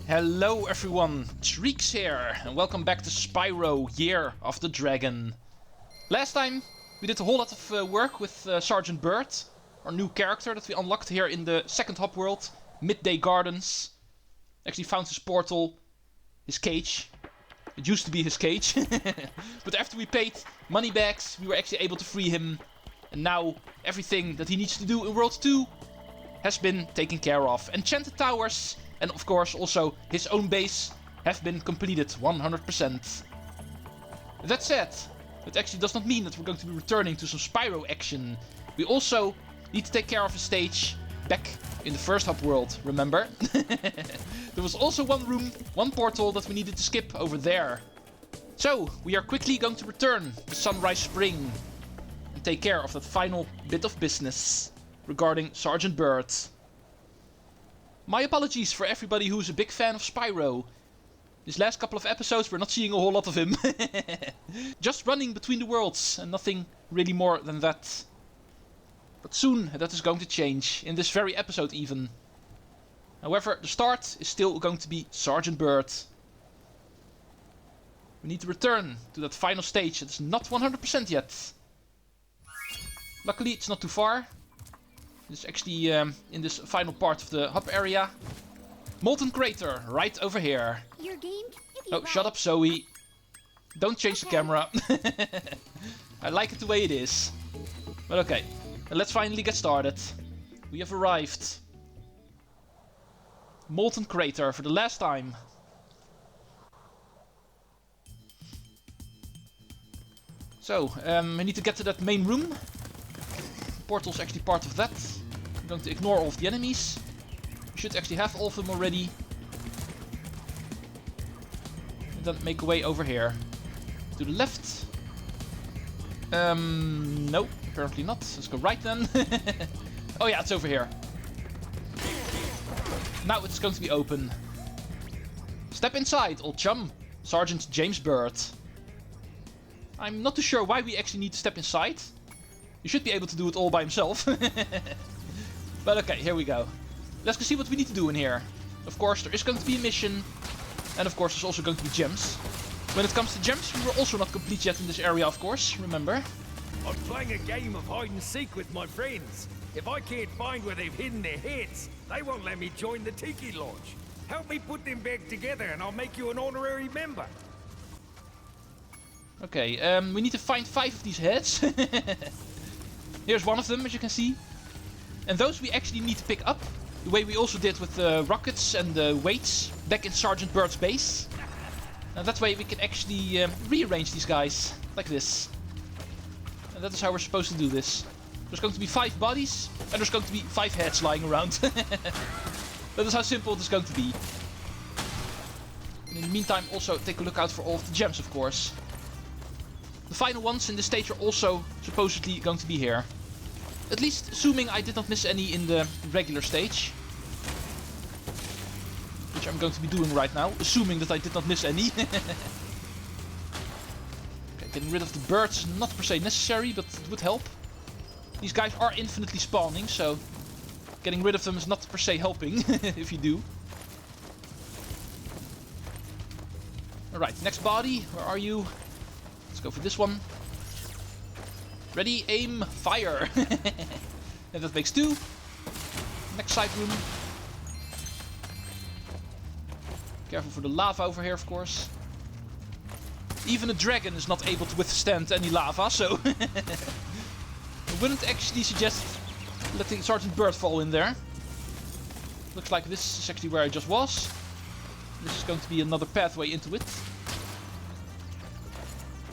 Hello everyone, Treecks here, and welcome back to Spyro, Year of the Dragon. Last time we did a whole lot of work with Sergeant Byrd, our new character that we unlocked here in the second hub world, Midday Gardens. Actually found his portal, his cage. It used to be his cage, but after we paid money bags, we were actually able to free him. And now everything that he needs to do in World 2 has been taken care of. Enchanted towers, and of course also his own base, have been completed 100%. That said, it actually does not mean that we're going to be returning to some Spyro action. We also need to take care of a stage back in the first hub world, remember? There was also one room, one portal that we needed to skip over there. So, we are quickly going to return to Sunrise Spring and take care of that final bit of business regarding Sergeant Byrd. My apologies for everybody who's a big fan of Spyro. These last couple of episodes we're not seeing a whole lot of him. Just running between the worlds and nothing really more than that. But soon that is going to change, in this very episode even. However, the start is still going to be Sergeant Byrd. We need to return to that final stage that is not 100% yet. Luckily it's not too far. It's actually in this final part of the hub area. Molten crater, right over here. Your game Oh, shut up, Zoe. Don't change the camera. I like it the way it is. But okay, let's finally get started. We have arrived. Molten crater for the last time. So, we need to get to that main room. The portal's actually part of that. I'm going to ignore all of the enemies. We should actually have all of them already. And then make a way over here. To the left. No, apparently not. Let's go right then. Oh yeah, it's over here. Now it's going to be open. Step inside, old chum. Sergeant James Byrd. I'm not too sure why we actually need to step inside. You should be able to do it all by himself. But okay, here we go. Let's go see what we need to do in here. Of course, there is going to be a mission. And of course, there's also going to be gems. When it comes to gems, we were also not complete yet in this area, of course, remember? I'm playing a game of hide and seek with my friends. If I can't find where they've hidden their heads, they won't let me join the Tiki Lodge. Help me put them back together and I'll make you an honorary member. Okay, we need to find 5 of these heads. Here's one of them, as you can see. And those we actually need to pick up. The way we also did with the rockets and the weights back in Sergeant Byrd's base. And that way we can actually rearrange these guys, like this. And that is how we're supposed to do this. There's going to be 5 bodies, and there's going to be 5 heads lying around. That is how simple it is going to be. And in the meantime, also take a look out for all of the gems, of course. The final ones in this stage are also supposedly going to be here. At least assuming I did not miss any in the regular stage. Which I'm going to be doing right now, assuming that I did not miss any. Okay, getting rid of the birds is not per se necessary, but it would help. These guys are infinitely spawning, so getting rid of them is not per se helping, if you do. Alright, next body, where are you? Let's go for this one. Ready, aim, fire! And that makes 2. Next side room. Careful for the lava over here, of course. Even a dragon is not able to withstand any lava, so... I wouldn't actually suggest letting Sergeant Byrd fall in there. Looks like this is actually where I just was. This is going to be another pathway into it.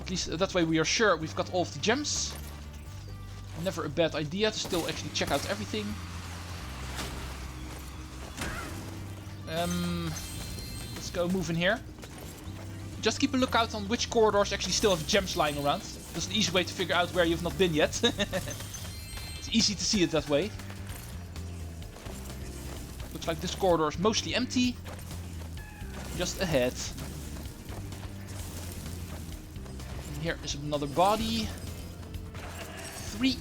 At least that way we are sure we've got all of the gems. Never a bad idea to still actually check out everything. Let's go move in here. Just keep a lookout on which corridors actually still have gems lying around. That's an easy way to figure out where you've not been yet. It's easy to see it that way. Looks like this corridor is mostly empty. Just ahead. And here is another body. 3.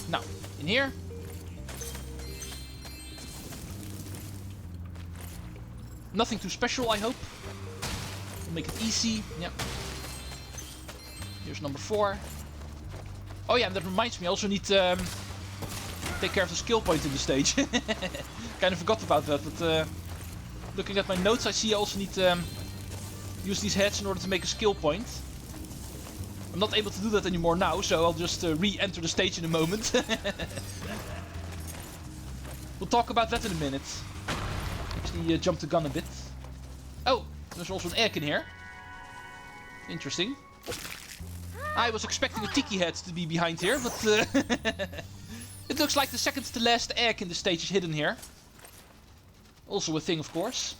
Now, in here. Nothing too special, I hope. We'll make it easy. Yeah. Here's number 4. Oh yeah, and that reminds me, I also need to take care of the skill point in the stage. Kind of forgot about that, but looking at my notes, I see I also need to use these heads in order to make a skill point. I'm not able to do that anymore now, so I'll just re-enter the stage in a moment. We'll talk about that in a minute. Actually, jump the gun a bit. Oh, there's also an egg in here. Interesting. I was expecting a tiki head to be behind here, but it looks like the second to last egg in the stage is hidden here. Also a thing, of course.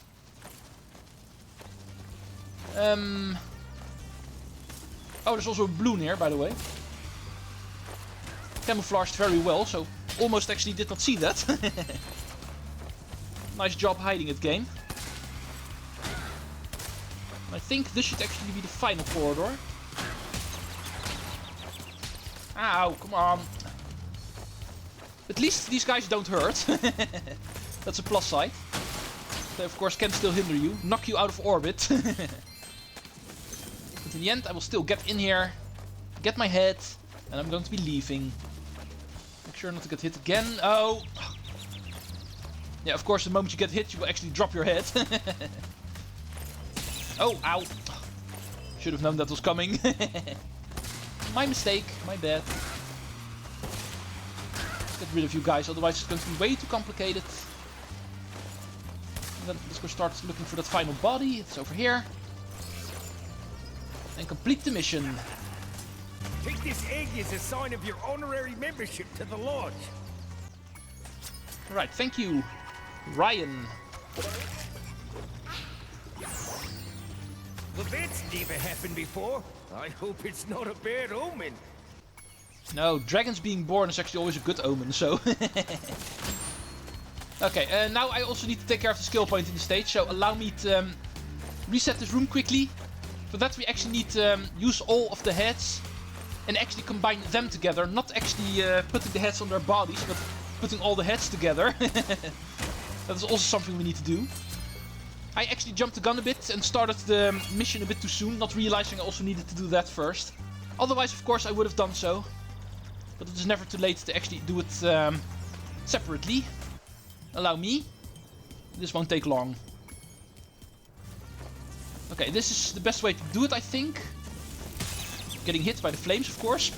Oh, there's also a balloon here, by the way. Camouflaged very well, so almost actually did not see that. Nice job hiding it, game. I think this should actually be the final corridor. Ow, come on. At least these guys don't hurt. That's a plus side. They of course can still hinder you, knock you out of orbit. But in the end I will still get in here, get my head, and I'm going to be leaving. Make sure not to get hit again. Oh! Yeah, of course the moment you get hit you will actually drop your head. Oh, ow! Should have known that was coming. My mistake, my bad. Let's get rid of you guys, otherwise it's going to be way too complicated. And then let's go start looking for that final body. It's over here. And complete the mission. Take this egg as a sign of your honorary membership to the lodge. Right, thank you, Ryan. Well, that's never happened before. I hope it's not a bad omen. No, dragons being born is actually always a good omen, so... Okay, now I also need to take care of the skill point in the stage, so allow me to reset this room quickly. For that we actually need to use all of the heads and actually combine them together. Not actually putting the heads on their bodies, but putting all the heads together. That is also something we need to do. I actually jumped the gun a bit and started the mission a bit too soon, not realizing I also needed to do that first. Otherwise, of course, I would have done so. But it is never too late to actually do it separately. Allow me. This won't take long. Okay, this is the best way to do it, I think. Getting hit by the flames, of course.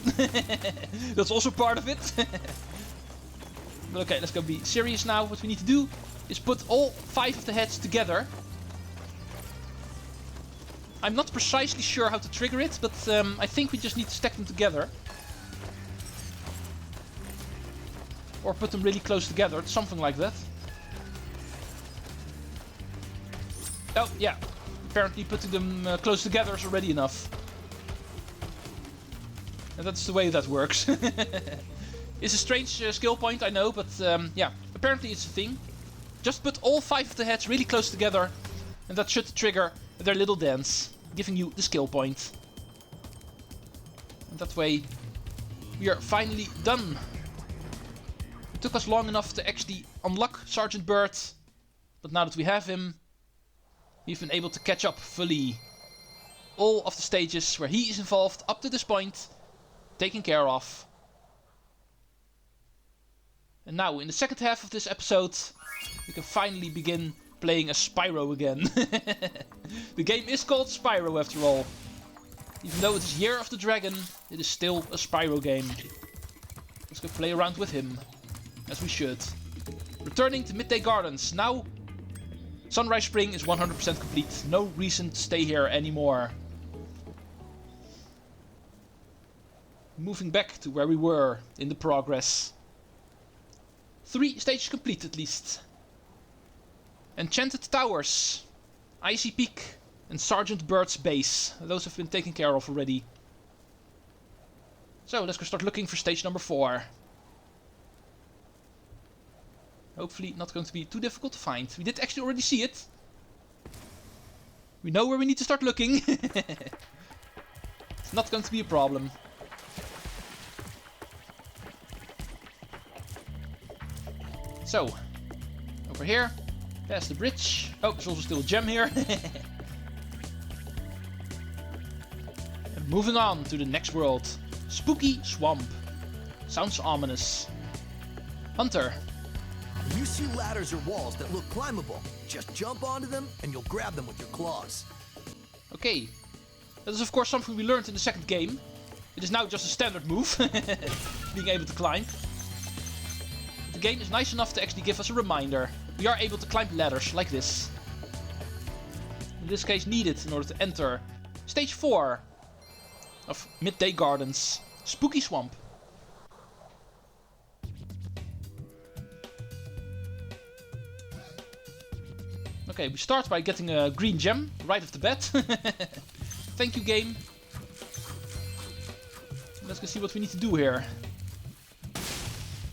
That's also part of it. But okay, let's go be serious now. What we need to do is put all 5 of the heads together. I'm not precisely sure how to trigger it, but I think we just need to stack them together. Or put them really close together, something like that. Oh, yeah. Apparently putting them close together is already enough. And that's the way that works. It's a strange skill point, I know, but yeah, apparently it's a thing. Just put all 5 of the heads really close together, and that should trigger their little dance, giving you the skill point. And that way, we are finally done. It took us long enough to actually unlock Sergeant Byrd, but now that we have him, we've been able to catch up fully. All of the stages where he is involved up to this point, taken care of. And now, in the second half of this episode, we can finally begin playing as Spyro again. The game is called Spyro after all. Even though it is Year of the Dragon, it is still a Spyro game. Let's go play around with him, as we should. Returning to Midday Gardens. Now, Sunrise Spring is 100% complete. No reason to stay here anymore. Moving back to where we were in the progress. 3 stages complete at least. Enchanted Towers, Icy Peak, and Sergeant Byrd's base. Those have been taken care of already. So let's go start looking for stage number 4. Hopefully not going to be too difficult to find. We did actually already see it. We know where we need to start looking. It's not going to be a problem. So, over here. Past the bridge. Oh, there's also still a gem here. And moving on to the next world. Spooky Swamp. Sounds ominous. Hunter. You see ladders or walls that look climbable. Just jump onto them and you'll grab them with your claws. Okay. That is of course something we learned in the second game. It is now just a standard move. Being able to climb. But the game is nice enough to actually give us a reminder. We are able to climb ladders like this. In this case needed in order to enter stage 4 of Midday Gardens. Spooky Swamp. Okay, we start by getting a green gem right off the bat. Thank you, game. Let's go see what we need to do here.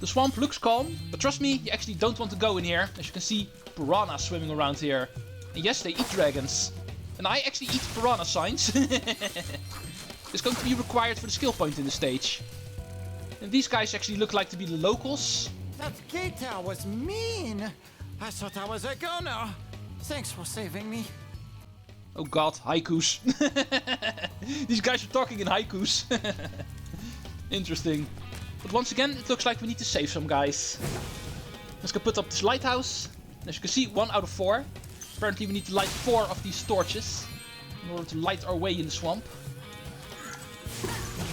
The swamp looks calm, but trust me, you actually don't want to go in here. As you can see, piranhas swimming around here. And yes, they eat dragons. And I actually eat piranha signs. It's going to be required for the skill point in the stage. And these guys actually look like to be the locals. That gator was mean. I thought I was a goner. Thanks for saving me. Oh god, haikus. These guys are talking in haikus. Interesting. But once again, it looks like we need to save some guys. Let's go put up this lighthouse. As you can see, 1 out of 4. Apparently we need to light 4 of these torches in order to light our way in the swamp.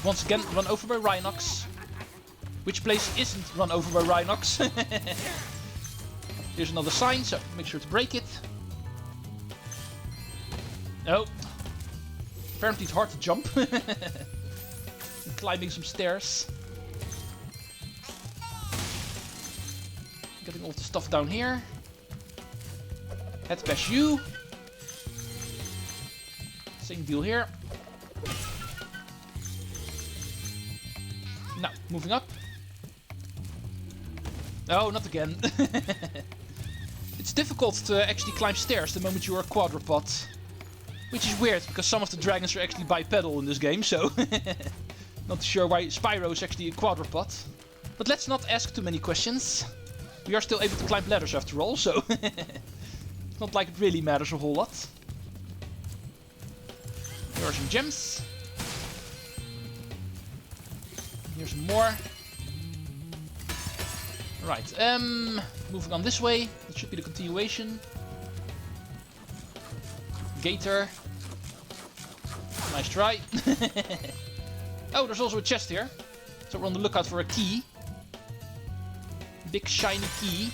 Once again, run over by Rhinox. Which place isn't run over by Rhinox? Here's another sign, so make sure to break it. Oh. Apparently it's hard to jump. Climbing some stairs. Getting all the stuff down here. Head past you. Same deal here. Now, moving up. Oh, not again. It's difficult to actually climb stairs the moment you are a quadrupod. Which is weird, because some of the dragons are actually bipedal in this game, so... Not sure why Spyro is actually a quadrupod. But let's not ask too many questions. We are still able to climb ladders after all, so... It's not like it really matters a whole lot. Here are some gems. Here's some more. Right, moving on this way. That should be the continuation. Gator. Nice try. Oh, there's also a chest here. So we're on the lookout for a key. Big shiny key.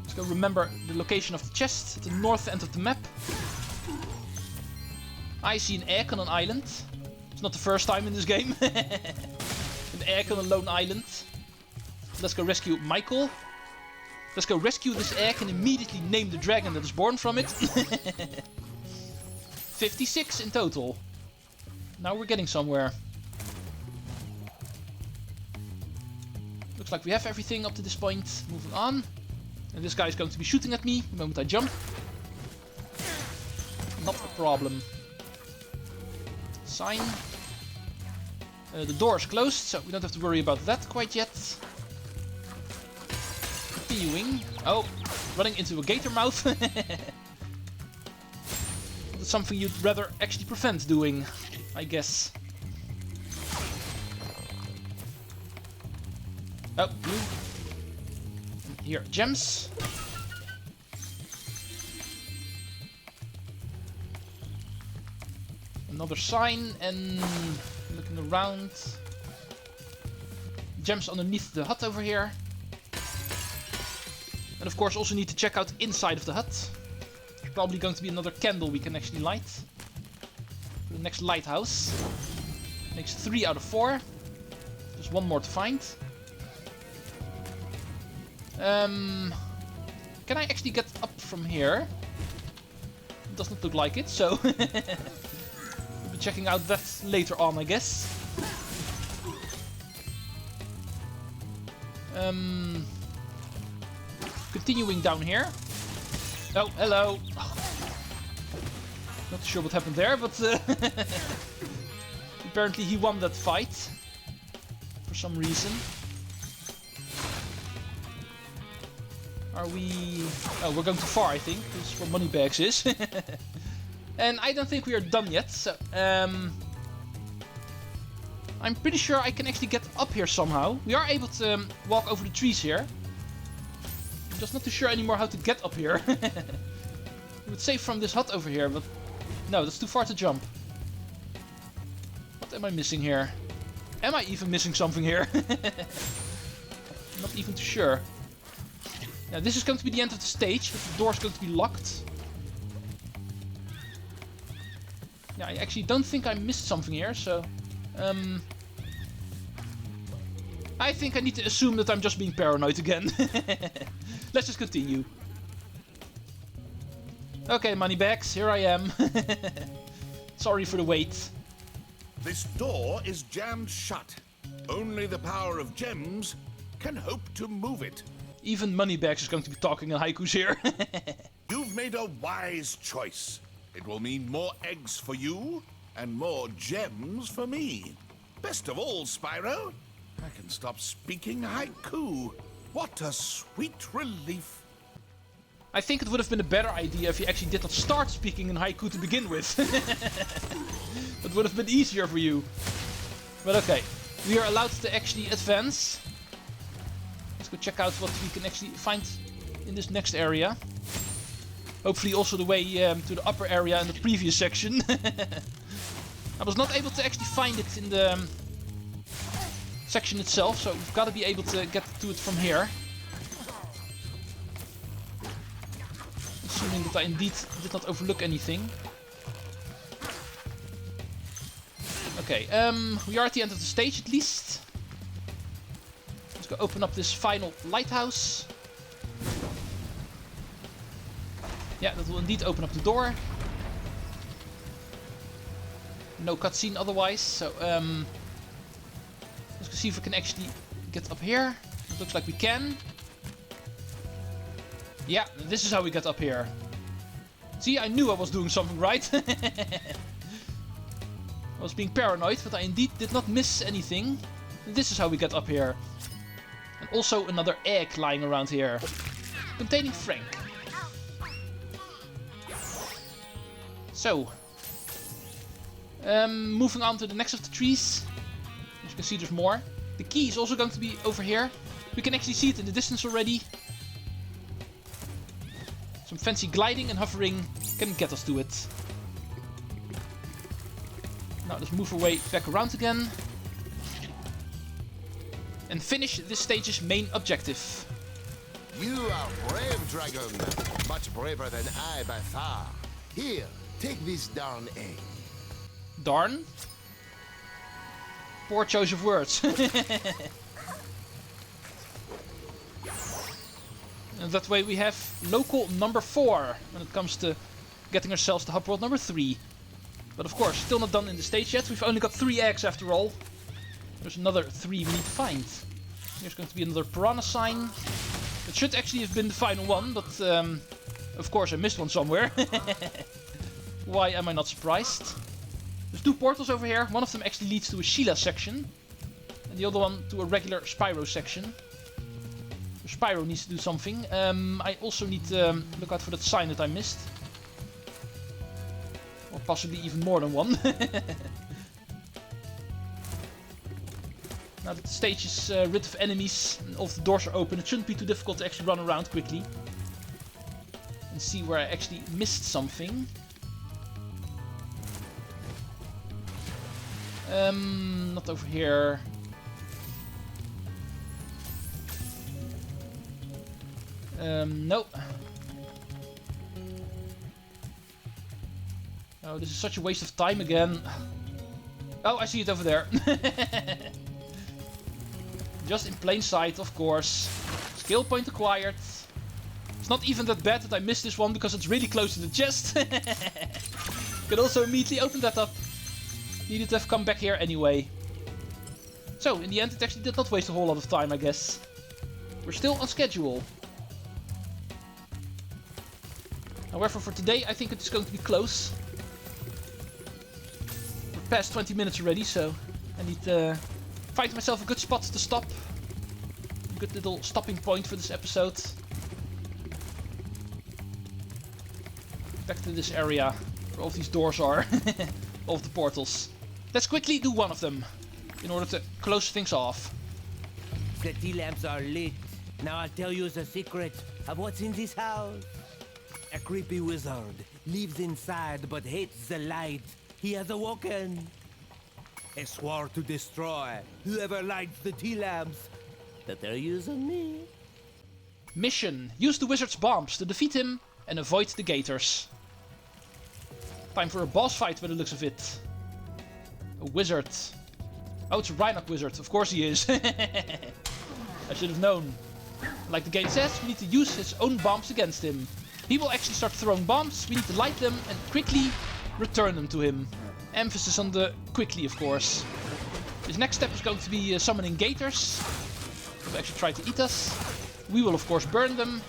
Let's go remember the location of the chest at the north end of the map. I see an egg on an island. It's not the first time in this game. An egg on a lone island. Let's go rescue Michael. Let's go rescue this egg and immediately name the dragon that is born from it. 56 in total. Now we're getting somewhere. Looks like we have everything up to this point. Moving on. And this guy is going to be shooting at me the moment I jump. Not a problem. Sign. The door is closed, so we don't have to worry about that quite yet. Continuing. Oh, running into a gator mouth. That's something you'd rather actually prevent doing, I guess. Oh, blue. And here, gems. Another sign and looking around. Gems underneath the hut over here. And of course also need to check out inside of the hut. There's probably going to be another candle we can actually light. For the next lighthouse. Makes 3 out of 4. There's one more to find. Can I actually get up from here? It doesn't look like it, so... We'll be checking out that later on, I guess. Continuing down here. Oh, hello. Not sure what happened there, but apparently he won that fight for some reason. Are we... Oh, we're going too far, I think. This is where Moneybags is. And I don't think we are done yet, so... I'm pretty sure I can actually get up here somehow. We are able to walk over the trees here. I'm just not too sure anymore how to get up here. I would say from this hut over here, but... No, that's too far to jump. What am I missing here? Am I even missing something here? Not even too sure. Now this is going to be the end of the stage, but the door is going to be locked. Yeah, I actually don't think I missed something here, so... I think I need to assume that I'm just being paranoid again. Let's just continue. Okay, Moneybags, here I am. Sorry for the wait. This door is jammed shut. Only the power of gems can hope to move it. Even Moneybags is going to be talking in haikus here. You've made a wise choice. It will mean more eggs for you and more gems for me. Best of all, Spyro, I can stop speaking haiku. What a sweet relief. I think it would have been a better idea if you actually did not start speaking in haiku to begin with. It would have been easier for you. But okay, we are allowed to actually advance. Let's go check out what we can actually find in this next area. Hopefully also the way to the upper area in the previous section. I was not able to actually find it in the section itself, so we've got to be able to get to it from here. Assuming that I indeed did not overlook anything. Okay, we are at the end of the stage at least. Let's go open up this final lighthouse. Yeah, that will indeed open up the door. No cutscene otherwise, so let's go see if we can actually get up here. It looks like we can. Yeah, this is how we get up here. See, I knew I was doing something right. I was being paranoid, but I indeed did not miss anything. This is how we get up here. And also another egg lying around here. Containing Frank. So. Moving on to the next of the trees. As you can see, there's more. The key is also going to be over here. We can actually see it in the distance already. Some fancy gliding and hovering can get us to it. Now let's move our way back around again. And finish this stage's main objective. You are brave, dragon. Much braver than I by far. Here, take this darn egg. Darn? Poor choice of words. And that way we have local number 4 when it comes to getting ourselves to hub world number 3. But of course, still not done in the stage yet. We've only got 3 eggs after all. There's another 3 we need to find. Here's going to be another piranha sign. It should actually have been the final one, but of course I missed one somewhere. Why am I not surprised? There's 2 portals over here. One of them actually leads to a Sheila section. And the other one to a regular Spyro section. Spyro needs to do something. I also need to look out for that sign that I missed. Or possibly even more than one. Now that the stage is rid of enemies and all of the doors are open, it shouldn't be too difficult to actually run around quickly. And see where I actually missed something. Not over here. Nope. Oh, this is such a waste of time again. Oh, I see it over there. Just in plain sight, of course. Skill point acquired. It's not even that bad that I missed this one because it's really close to the chest. Could also immediately open that up. Needed to have come back here anyway. So, in the end, it actually did not waste a whole lot of time, I guess. We're still on schedule. However, for today, I think it's going to be close. We're past 20 minutes already, so I need to find myself a good spot to stop. A good little stopping point for this episode. Back to this area where all of these doors are. All of the portals. Let's quickly do one of them in order to close things off. The tea lamps are lit. Now I'll tell you the secret of what's in this house. A creepy wizard lives inside but hates the light. He has awoken. He swore to destroy whoever lights the tea lamps. But they're using me. Mission. Use the wizard's bombs to defeat him and avoid the gators. Time for a boss fight by the looks of it. A wizard. Oh, it's a Reinhardt wizard. Of course he is. I should have known. Like the game says, we need to use his own bombs against him. He will actually start throwing bombs. We need to light them and quickly return them to him. Emphasis on the quickly, of course. His next step is going to be summoning gators. They'll actually try to eat us. We will, of course, burn them.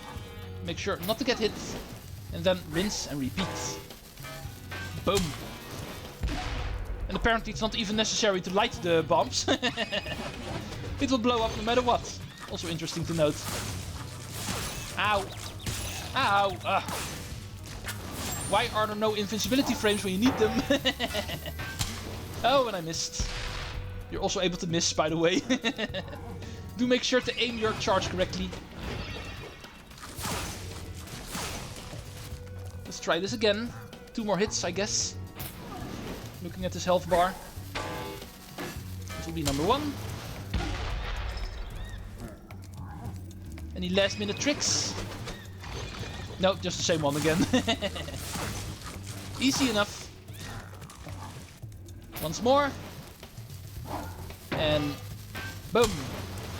Make sure not to get hit. And then rinse and repeat. Boom. And apparently it's not even necessary to light the bombs. It will blow up no matter what. Also interesting to note. Ow. Ow. Ugh. Why are there no invincibility frames when you need them? Oh, and I missed. You're also able to miss, by the way. Do make sure to aim your charge correctly. Let's try this again. 2 more hits, I guess. Looking at this health bar. This will be number 1. Any last minute tricks? No, just the same one again. Easy enough. Once more. And boom.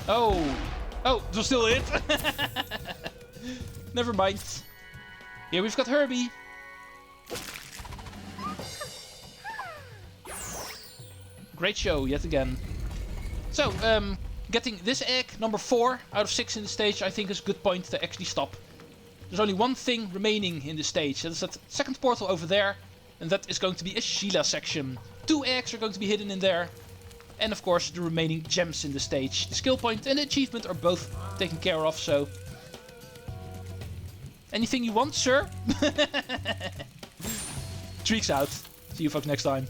Oh. Oh, it was still it. Never mind. Here we've got Herbie. Great show yet again. So, getting this egg, number 4 out of 6 in the stage, I think is a good point to actually stop. There's only one thing remaining in the stage. That is that second portal over there. And that is going to be a Sheila section. 2 eggs are going to be hidden in there. And of course the remaining gems in the stage. The skill point and the achievement are both taken care of, so... Anything you want, sir? Treecks out. See you folks next time.